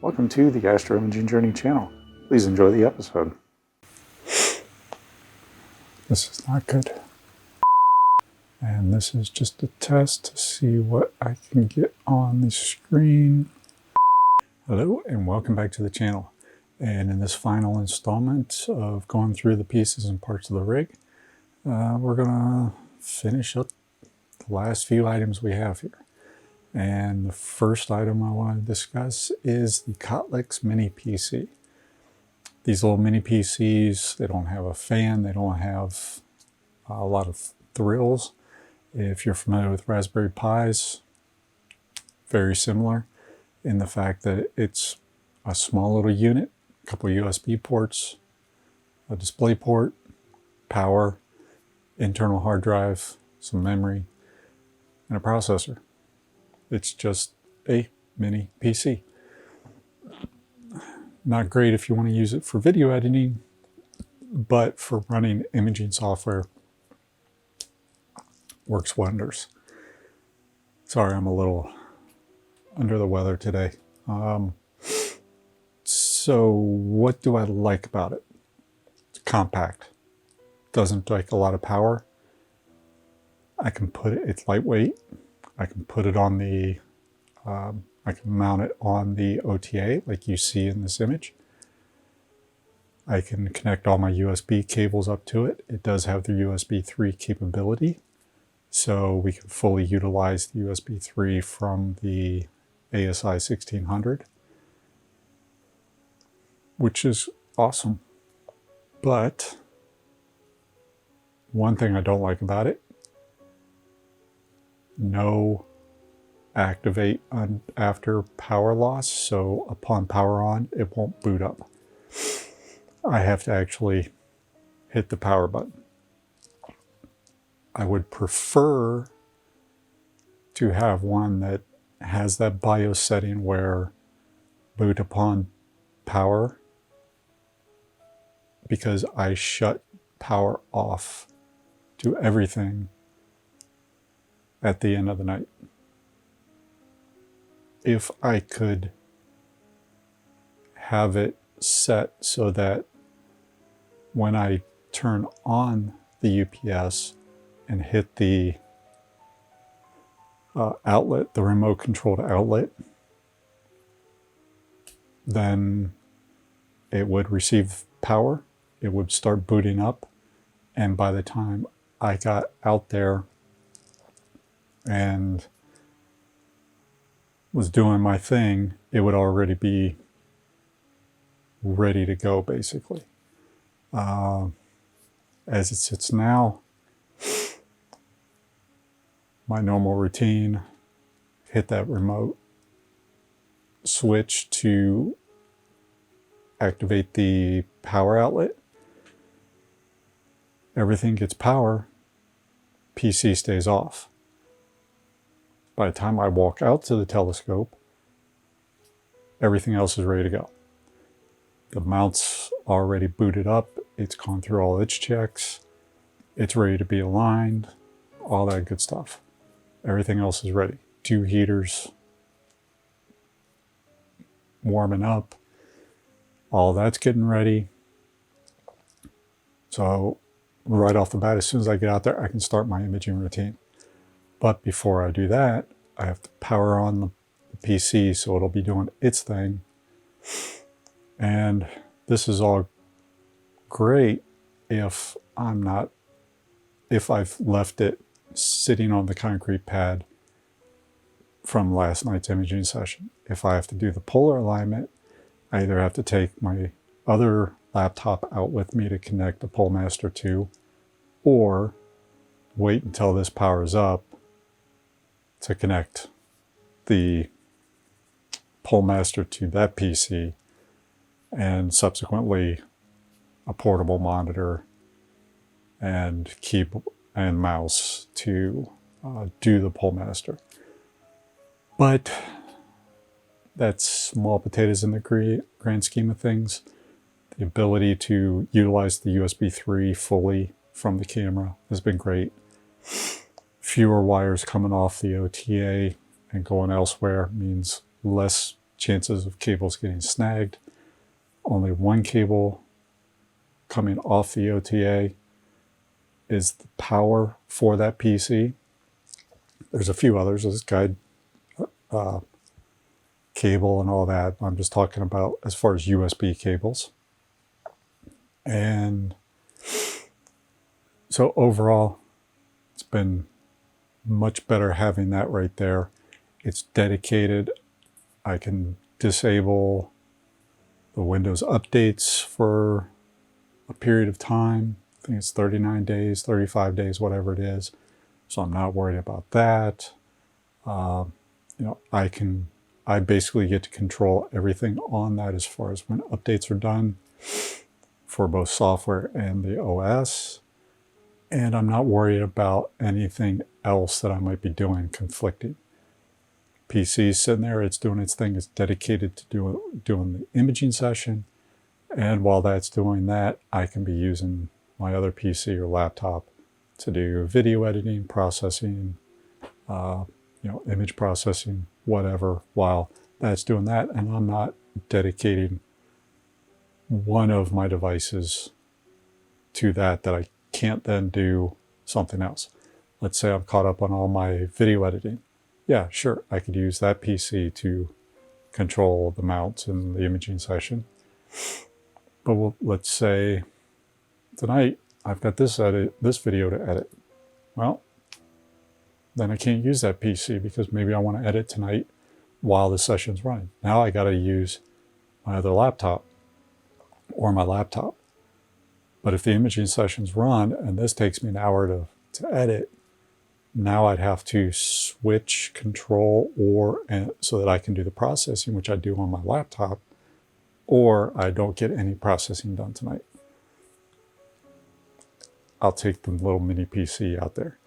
Welcome to the Astro Imaging Journey channel. Please enjoy the episode. This is not good. And this is just a test to see what I can get on the screen. Hello and welcome back to the channel. And in this final installment of going through the pieces and parts of the rig, we're gonna finish up the last few items we have here. And the first item I want to discuss is the Kodlix Mini PC. These little mini PCs, they don't have a fan, they don't have a lot of thrills. If you're familiar with Raspberry Pis, very similar in the fact that it's a small little unit, a couple of USB ports, a display port, power, internal hard drive, some memory, and a processor. It's just a mini PC. Not great if you want to use it for video editing, but for running imaging software, works wonders. Sorry, I'm a little under the weather today. So what do I like about it? It's compact. Doesn't take a lot of power. I can put it, it's lightweight. I can put it on the, I can mount it on the OTA like you see in this image. I can connect all my USB cables up to it. It does have the USB 3 capability, so we can fully utilize the USB 3 from the ASI 1600, which is awesome. But one thing I don't like about it, no activate after power loss, so upon power on it won't boot up. I have to actually hit the power button. I would prefer to have one that has that BIOS setting where boot upon power, because I shut power off to everything at the end of the night. If I could have it set so that when I turn on the UPS and hit the outlet, the remote controlled outlet, then it would receive power, it would start booting up, and by the time I got out there and was doing my thing, it would already be ready to go, basically. As it sits now, my normal routine, hit that remote switch to activate the power outlet. Everything gets power, PC stays off. By the time I walk out to the telescope, everything else is ready to go. The mount's already booted up, it's gone through all its checks, it's ready to be aligned, all that good stuff. Everything else is ready. 2 heaters warming up, all that's getting ready. So right off the bat, as soon as I get out there, I can start my imaging routine. But before I do that, I have to power on the PC so it'll be doing its thing. And this is all great if I've left it sitting on the concrete pad from last night's imaging session. If I have to do the polar alignment, I either have to take my other laptop out with me to connect the Polemaster to, or wait until this powers up to connect the Polemaster to that PC, and subsequently a portable monitor and keyboard and mouse to do the Polemaster. But that's small potatoes in the grand scheme of things. The ability to utilize the USB 3 fully from the camera has been great. Fewer wires coming off the OTA and going elsewhere means less chances of cables getting snagged. Only one cable coming off the OTA is the power for that PC. There's a few others, this guide cable and all that. I'm just talking about as far as USB cables. And so overall, it's been much better having that right there. It's dedicated. I can disable the Windows updates for a period of time. I think it's 39 days, 35 days, whatever it is. So I'm not worried about that. You know, I basically get to control everything on that as far as when updates are done for both software and the OS. And I'm not worried about anything else that I might be doing conflicting. PC's sitting there, it's doing its thing, it's dedicated to doing the imaging session. And while that's doing that, I can be using my other PC or laptop to do video editing, processing, you know, image processing, whatever, while that's doing that. And I'm not dedicating one of my devices to that I can't then do something else. Let's say I'm caught up on all my video editing. Yeah, sure, I could use that PC to control the mounts and the imaging session. But let's say tonight I've got this video to edit. Well, then I can't use that PC because maybe I want to edit tonight while the session's running. Now I got to use my other laptop or my laptop. But if the imaging sessions run and this takes me an hour to edit, now I'd have to switch control so that I can do the processing, which I do on my laptop, or I don't get any processing done tonight. I'll take the little mini PC out there.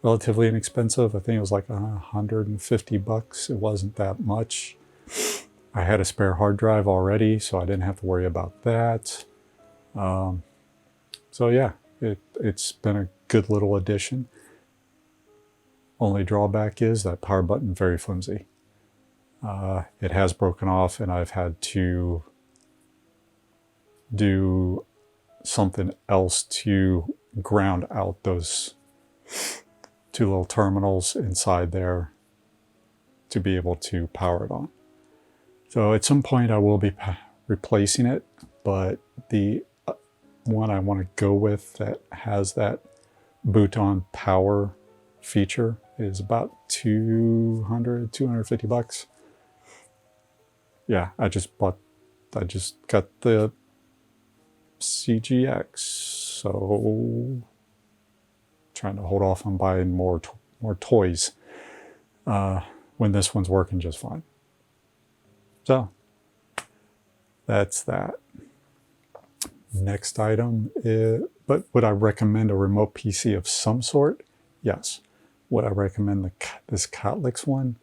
Relatively inexpensive. I think it was like $150. It wasn't that much. I had a spare hard drive already, so I didn't have to worry about that. So yeah, it's been a good little addition. Only drawback is that power button very flimsy. It has broken off and I've had to do something else to ground out those two little terminals inside there to be able to power it on. So at some point I will be replacing it, but the one I want to go with that has that boot on power feature is about $250. Yeah, I just got the CGX, so trying to hold off on buying more toys when this one's working just fine. So that's that. Next item is, but would I recommend a remote PC of some sort? Yes. Would I recommend this Kodlix one?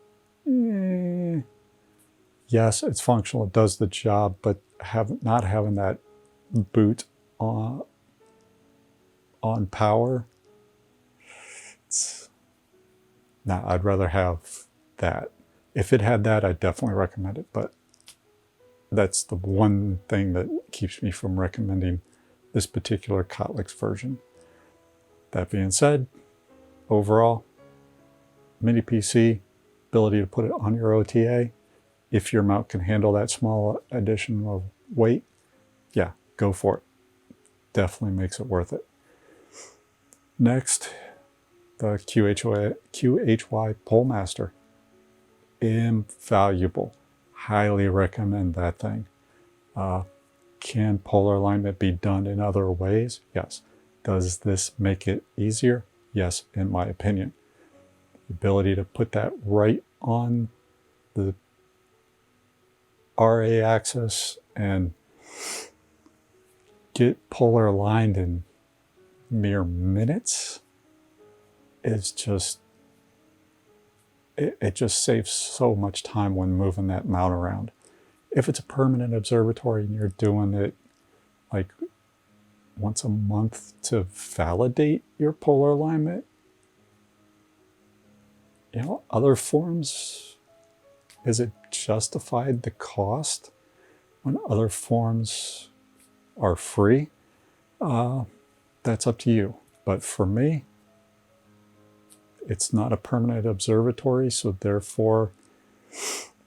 Yes, it's functional, it does the job, but not having that boot on power, nah, I'd rather have that. If it had that, I'd definitely recommend it, but that's the one thing that keeps me from recommending this particular Kodlix version. That being said, overall, mini PC, ability to put it on your OTA. If your mount can handle that small addition of weight, yeah, go for it. Definitely makes it worth it. Next, the QHY Polemaster. Invaluable. Highly recommend that thing. Can polar alignment be done in other ways? Yes. Does this make it easier? Yes, in my opinion. The ability to put that right on the RA axis and get polar aligned in mere minutes is just, it just saves so much time when moving that mount around. If it's a permanent observatory and you're doing it like once a month to validate your polar alignment, you know, other forms, is it justified the cost when other forms are free? That's up to you. But for me, it's not a permanent observatory, so therefore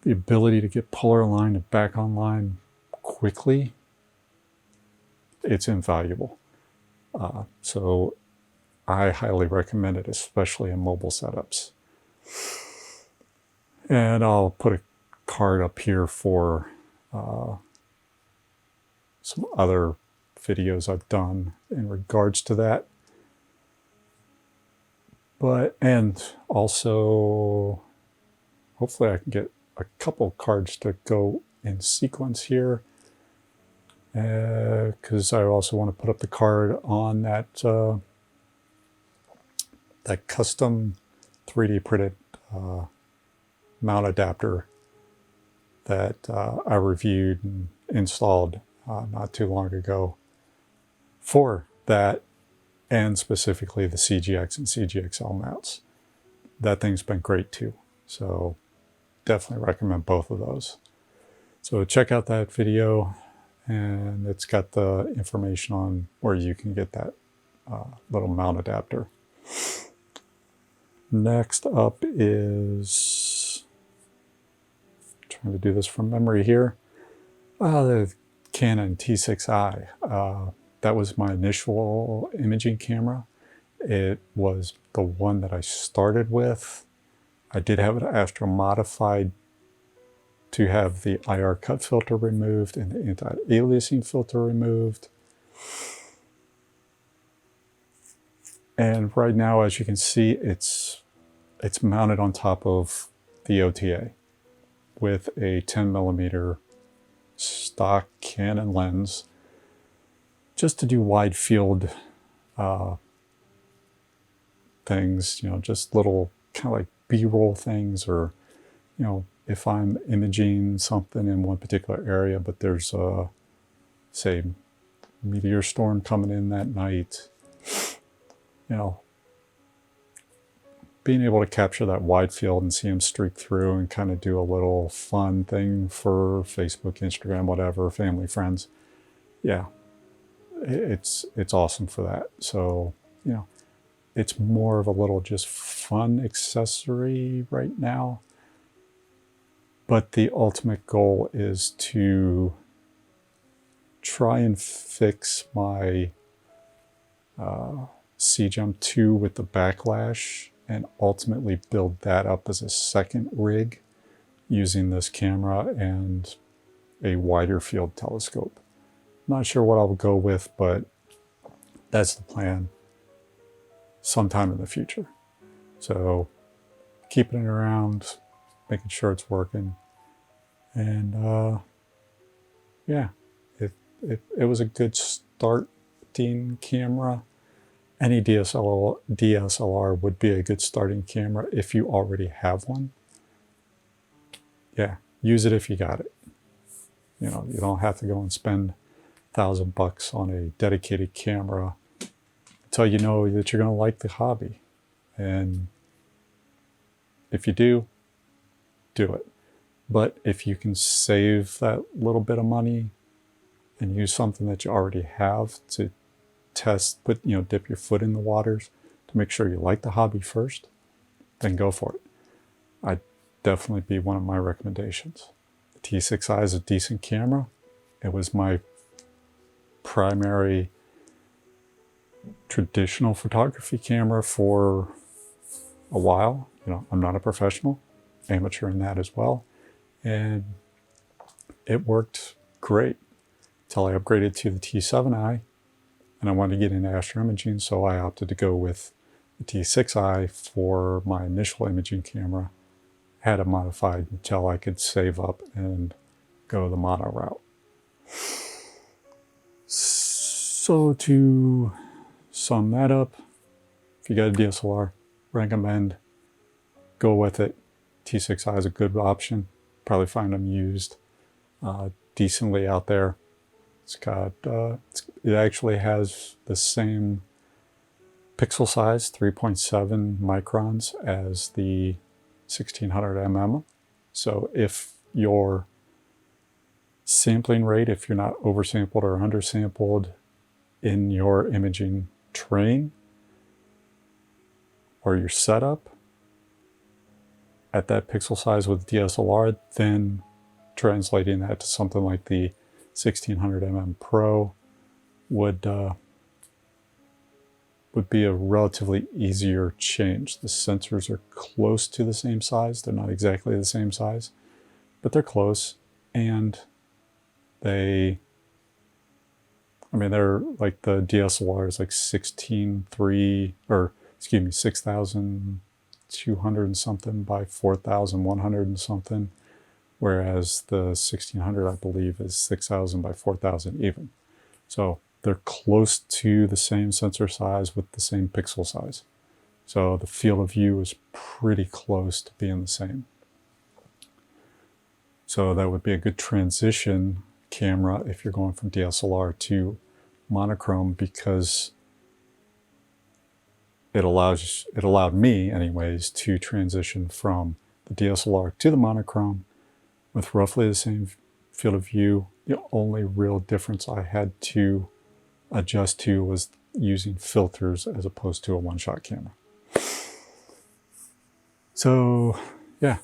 the ability to get polar aligned and back online quickly, it's invaluable. So I highly recommend it, especially in mobile setups. And I'll put a card up here for some other videos I've done in regards to that. And also, hopefully I can get a couple cards to go in sequence here, because I also want to put up the card on that that custom 3D printed mount adapter that I reviewed and installed not too long ago for that, and specifically the CGX and CGXL mounts. That thing's been great too. So definitely recommend both of those. So check out that video, and it's got the information on where you can get that little mount adapter. Next up is, trying to do this from memory here, the Canon T6i. That was my initial imaging camera. It was the one that I started with. I did have it astro modified to have the IR cut filter removed and the anti-aliasing filter removed. And right now, as you can see, it's mounted on top of the OTA with a 10mm stock Canon lens, just to do wide field things, you know, just little kind of like B-roll things, or, you know, if I'm imaging something in one particular area, but there's a, say, meteor storm coming in that night, you know, being able to capture that wide field and see them streak through and kind of do a little fun thing for Facebook, Instagram, whatever, family, friends. Yeah, it's awesome for that. So, you know, it's more of a little just fun accessory right now. But the ultimate goal is to try and fix my CGEM 2 with the backlash, and ultimately build that up as a second rig using this camera and a wider field telescope. Not sure what I'll go with, but that's the plan sometime in the future. So keeping it around, making sure it's working. And yeah, it was a good starting camera. Any DSLR would be a good starting camera if you already have one. Yeah, use it if you got it. You know, you don't have to go and spend $1,000 on a dedicated camera until you know that you're going to like the hobby. And if you do it. But if you can save that little bit of money and use something that you already have to test, dip your foot in the waters to make sure you like the hobby first, then go for it. I'd definitely be one of my recommendations. The T6i is a decent camera. It was my primary traditional photography camera for a while. You know, I'm not a professional, amateur in that as well. And it worked great until I upgraded to the T7i. And I wanted to get into astro imaging, so I opted to go with the T6i for my initial imaging camera. Had it modified until I could save up and go the mono route. So to sum that up, if you got a DSLR, recommend go with it. T6i is a good option. Probably find them used decently out there. It's got, it actually has the same pixel size, 3.7 microns, as the 1600 mm. So if your sampling rate, if you're not oversampled or undersampled in your imaging train or your setup at that pixel size with DSLR, then translating that to something like the 1600mm Pro would be a relatively easier change. The sensors are close to the same size. They're not exactly the same size, but they're close. And they're like the DSLR is like 6,200 and something by 4,100 and something. Whereas the 1600, I believe, is 6,000 by 4,000 even. So they're close to the same sensor size with the same pixel size. So the field of view is pretty close to being the same. So that would be a good transition camera if you're going from DSLR to monochrome, because it allowed me anyways to transition from the DSLR to the monochrome with roughly the same field of view. The only real difference I had to adjust to was using filters as opposed to a one-shot camera. So yeah,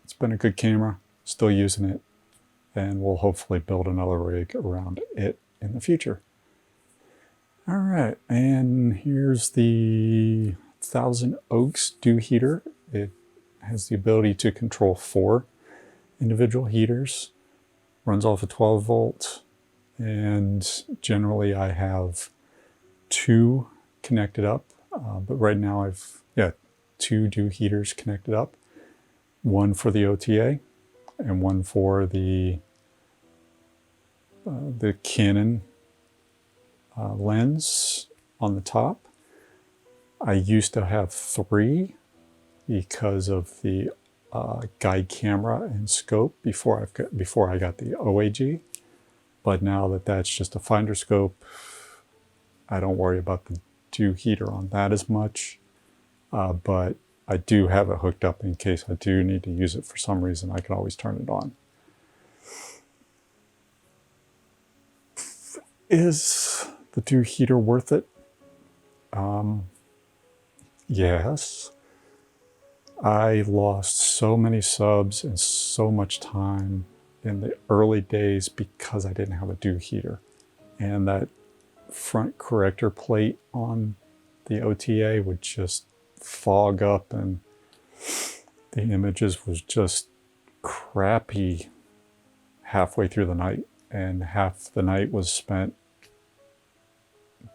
it's been a good camera, still using it, and we'll hopefully build another rig around it in the future. All right, and here's the 1000 Oaks dew heater. It has the ability to control 4 individual heaters, runs off a 12 volt, and generally I have 2 connected up, but right now I've 2 dew heaters connected up, one for the OTA and one for the Canon lens on the top. I used to have 3 because of the guide camera and scope before I got the OAG, but now that that's just a finder scope, I don't worry about the dew heater on that as much, but I do have it hooked up in case I do need to use it for some reason. I can always turn it on. Is the dew heater worth it? Yes. I lost so many subs and so much time in the early days because I didn't have a dew heater. And that front corrector plate on the OTA would just fog up and the images was just crappy halfway through the night. And half the night was spent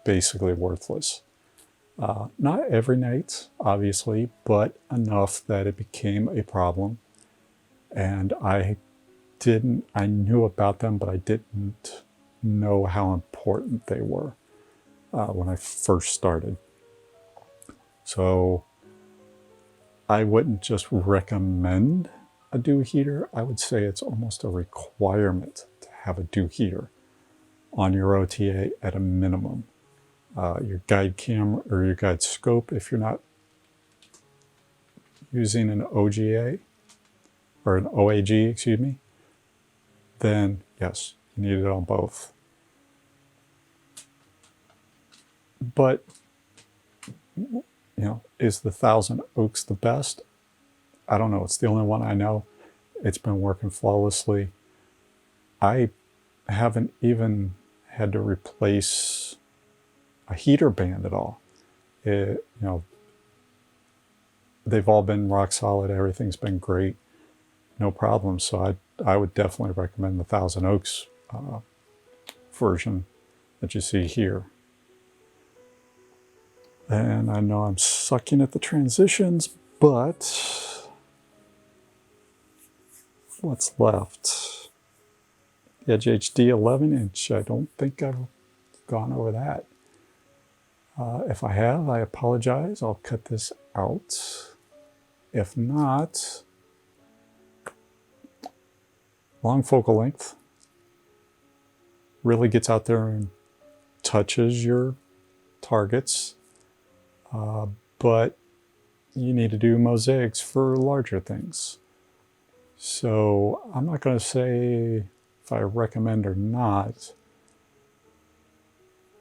basically worthless. Not every night, obviously, but enough that it became a problem. And I knew about them, but I didn't know how important they were when I first started. So I wouldn't just recommend a dew heater. I would say it's almost a requirement to have a dew heater on your OTA at a minimum. Your guide camera or your guide scope, if you're not using an OGA or an OAG, excuse me, then yes, you need it on both. But, you know, is the 1000 Oaks the best? I don't know. It's the only one I know. It's been working flawlessly. I haven't even had to replace a heater band at all. You know, they've all been rock solid. Everything's been great, no problem. So I would definitely recommend the 1000 Oaks version that you see here. And I know I'm sucking at the transitions, but what's left? Edge HD 11-inch. I don't think I've gone over that. If I have, I apologize. I'll cut this out. If not, long focal length. Really gets out there and touches your targets. But you need to do mosaics for larger things. So I'm not going to say if I recommend or not,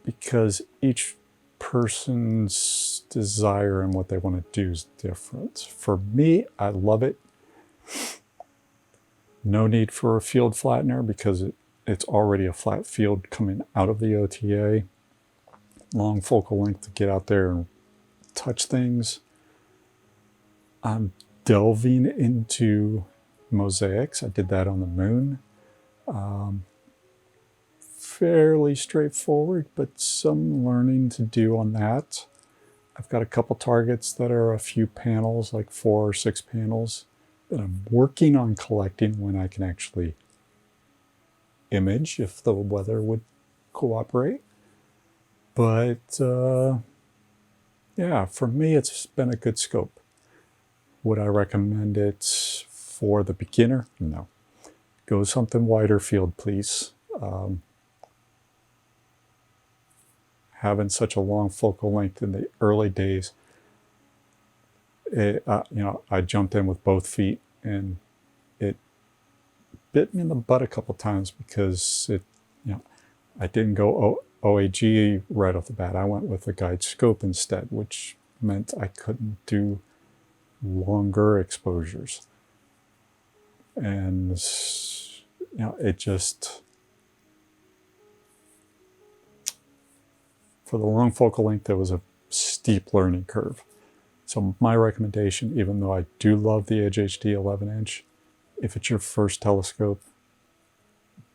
because each person's desire and what they want to do is different. For me, I love it. No need for a field flattener because it's already a flat field coming out of the OTA. Long focal length to get out there and touch things. I'm delving into mosaics. I did that on the moon. Fairly straightforward, but some learning to do on that. I've got a couple targets that are a few panels, like 4 or 6 panels, that I'm working on collecting when I can actually image, if the weather would cooperate. But yeah, for me, it's been a good scope. Would I recommend it for the beginner? No. Go something wider field, please. Having such a long focal length in the early days, I jumped in with both feet, and it bit me in the butt a couple times because I didn't go OAG right off the bat. I went with a guide scope instead, which meant I couldn't do longer exposures, and it just, for the long focal length, there was a steep learning curve. So my recommendation, even though I do love the Edge HD 11-inch, if it's your first telescope,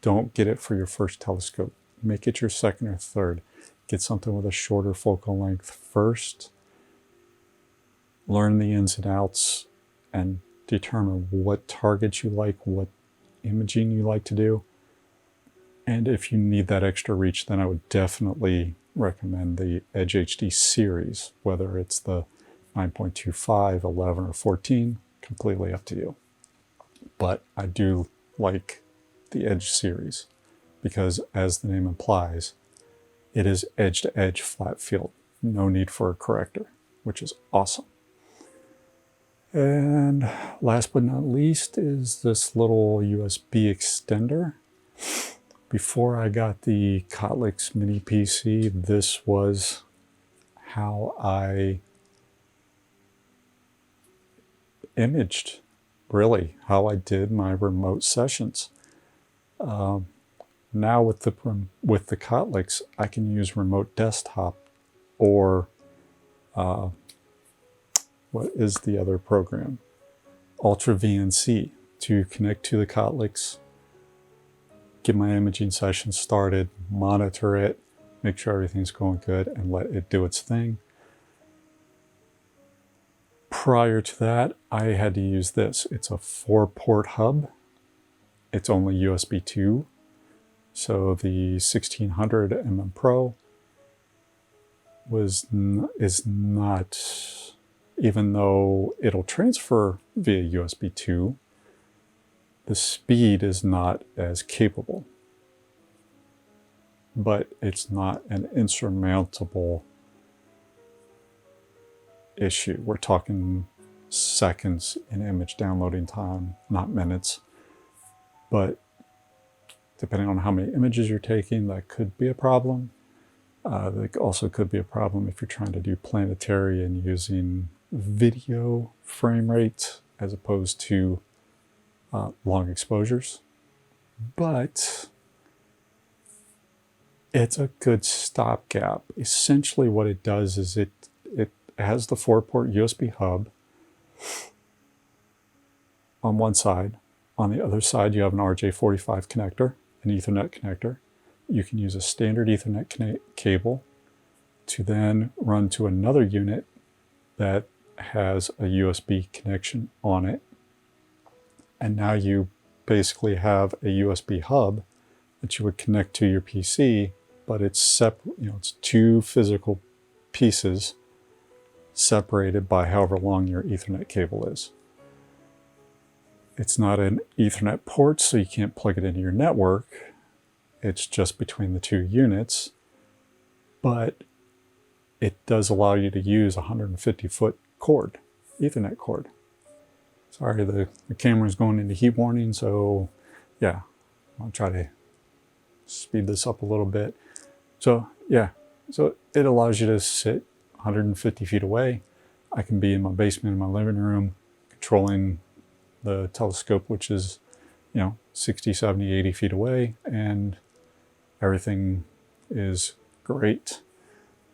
don't get it for your first telescope. Make it your second or third. Get something with a shorter focal length first. Learn the ins and outs and determine what targets you like, what imaging you like to do. And if you need that extra reach, then I would definitely recommend the Edge HD series, whether it's the 9.25, 11, or 14, completely up to you. But I do like the Edge series because, as the name implies, it is edge-to-edge flat field. No need for a corrector, which is awesome. And last but not least is this little USB extender. Before I got the Kodlix Mini PC, this was how I imaged, really, how I did my remote sessions. Now with the Kodlix, I can use remote desktop or what is the other program? Ultra VNC to connect to the Kodlix, get my imaging session started, monitor it, make sure everything's going good, and let it do its thing. Prior to that, I had to use this. It's a 4-port hub. It's only USB 2. So the 1600 mm Pro is not, even though it'll transfer via USB 2, the speed is not as capable. But it's not an insurmountable issue. We're talking seconds in image downloading time, not minutes. But depending on how many images you're taking, that could be a problem. That also could be a problem if you're trying to do planetary and using video frame rate as opposed to long exposures. But it's a good stopgap. Essentially what it does is it has the 4-port USB hub on one side. On the other side, you have an RJ45 connector, an Ethernet connector. You can use a standard Ethernet cable to then run to another unit that has a USB connection on it. And now you basically have a USB hub that you would connect to your PC, but it's separate. It's 2 physical pieces separated by however long your Ethernet cable is. It's not an Ethernet port, so you can't plug it into your network. It's just between the 2 units, but it does allow you to use a 150-foot cord, Ethernet cord. Sorry, the camera's going into heat warning, so yeah, I'll try to speed this up a little bit. So yeah, so it allows you to sit 150 feet away. I can be in my basement, in my living room, controlling the telescope, which is, 60, 70, 80 feet away, and everything is great.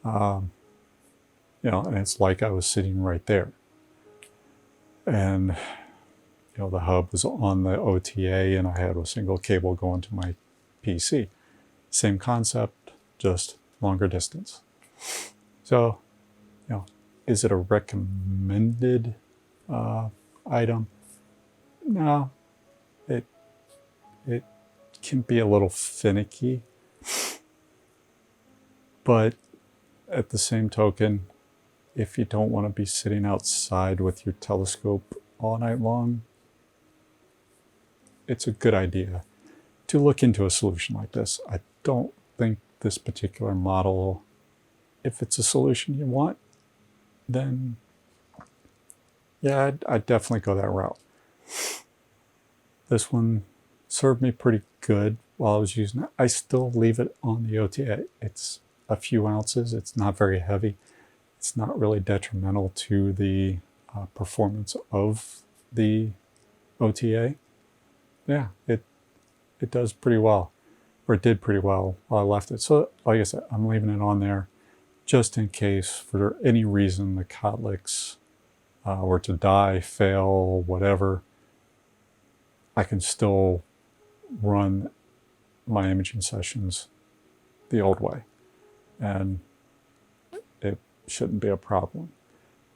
And it's like I was sitting right there. And, the hub was on the OTA, and I had a single cable going to my PC. Same concept, just longer distance. So, is it a recommended item? No, it can be a little finicky, but at the same token, if you don't want to be sitting outside with your telescope all night long, it's a good idea to look into a solution like this. I don't think this particular model, if it's a solution you want, then yeah, I'd definitely go that route. This one served me pretty good while I was using it. I still leave it on the OTA. It's a few ounces. It's not very heavy. It's not really detrimental to the performance of the OTA. Yeah, it does pretty well, or it did pretty well while I left it. So like I said, I'm leaving it on there just in case for any reason the Kodlix were to die, fail, whatever. I can still run my imaging sessions the old way, and it shouldn't be a problem.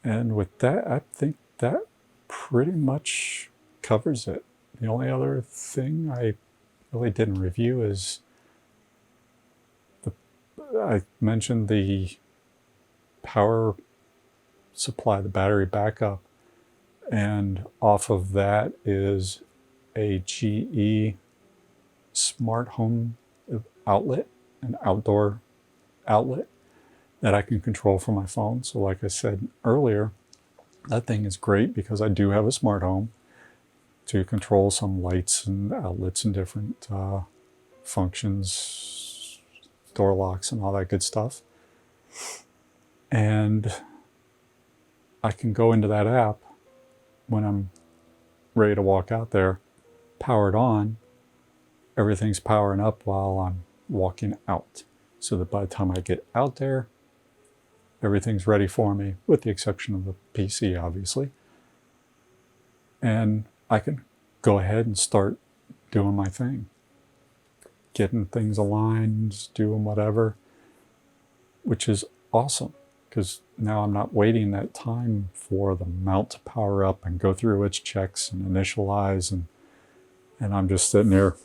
And with that, I think that pretty much covers it. The only other thing I really didn't review is I mentioned the power supply, the battery backup, and off of that is a GE smart home outlet, an outdoor outlet that I can control from my phone. So like I said earlier, that thing is great because I do have a smart home to control some lights and outlets and different functions, door locks and all that good stuff. And I can go into that app when I'm ready to walk out there, power it on, everything's powering up while I'm walking out. So that by the time I get out there, everything's ready for me, with the exception of the PC, obviously. And I can go ahead and start doing my thing, getting things aligned, doing whatever, which is awesome, because now I'm not waiting that time for the mount to power up and go through its checks and initialize, and I'm just sitting there,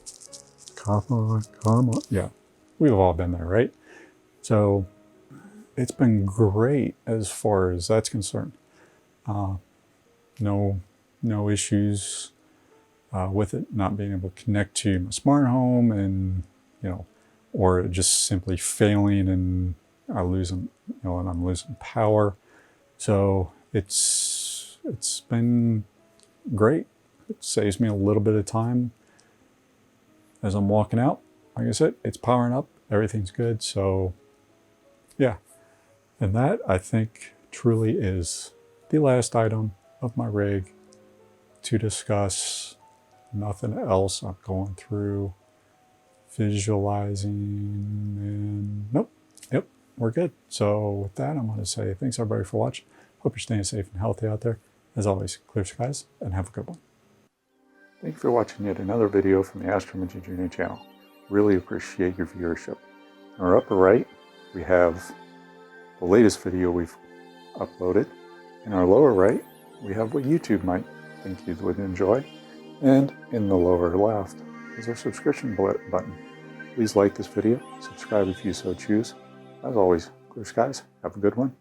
come on. Yeah, we've all been there, right? So it's been great as far as that's concerned. No issues with it not being able to connect to my smart home, and or just simply failing and I'm losing power. So it's been great. It saves me a little bit of time as I'm walking out. Like I said, it's powering up, everything's good. So yeah, and that, I think, truly is the last item of my rig to discuss. Nothing else I'm going through, visualizing, and nope. Yep, we're good. So with that, I'm going to say thanks everybody for watching. Hope you're staying safe and healthy out there. As always, clear skies and have a good one. Thank you for watching yet another video from the Astrometry Junior channel. Really appreciate your viewership. In our upper right, we have the latest video we've uploaded. In our lower right, we have what YouTube might think you would enjoy. And in the lower left is our subscription button. Please like this video, subscribe if you so choose. As always, clear skies, have a good one.